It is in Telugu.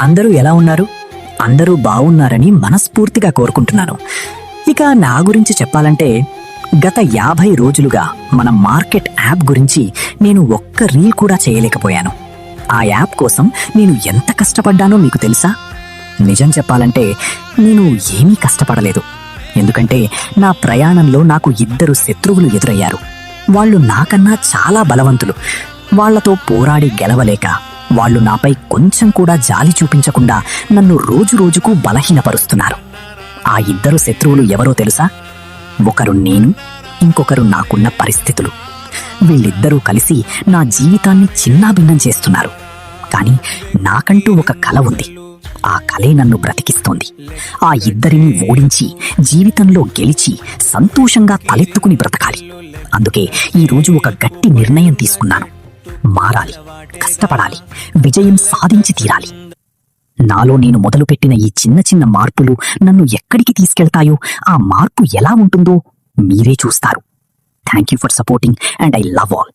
అందరూ ఎలా ఉన్నారు? అందరూ బావున్నారని మనస్ఫూర్తిగా కోరుకుంటున్నాను. ఇక నా గురించి చెప్పాలంటే గత 50 రోజులుగా మన మార్కెట్ యాప్ గురించి నేను ఒక్క రీల్ కూడా చేయలేకపోయాను. ఆ యాప్ కోసం నేను ఎంత కష్టపడ్డానో మీకు తెలుసా? నిజం చెప్పాలంటే నేను ఏమీ కష్టపడలేదు. ఎందుకంటే నా ప్రయాణంలో నాకు 2 శత్రువులు ఎదురయ్యారు. వాళ్ళు నాకన్నా చాలా బలవంతులు. వాళ్లతో పోరాడి గెలవలేక వాళ్ళు నాపై కొంచెం కూడా జాలి చూపించకుండా నన్ను రోజురోజుకు బలహీనపరుస్తున్నారు. ఆ 2 శత్రువులు ఎవరో తెలుసా? ఒకరు నేను, ఇంకొకరు నాకున్న పరిస్థితులు. వీళ్ళిద్దరూ కలిసి నా జీవితాన్ని చిన్నాభిన్నం చేస్తున్నారు. కానీ నాకంటూ ఒక కల ఉంది. ఆ కలే నన్ను బ్రతికిస్తోంది. ఆ 2ని ఓడించి జీవితంలో గెలిచి సంతోషంగా తలెత్తుకుని బ్రతకాలి. అందుకే ఈరోజు ఒక గట్టి నిర్ణయం తీసుకున్నాను. మారాలి, కష్టపడాలి, విజయం సాధించి తీరాలి. నాలో నేను మొదలుపెట్టిన ఈ చిన్న చిన్న మార్పులు నన్ను ఎక్కడికి తీసుకెళ్తాయో, ఆ మార్పు ఎలా ఉంటుందో మీరే చూస్తారు. Thank you for supporting and I love all.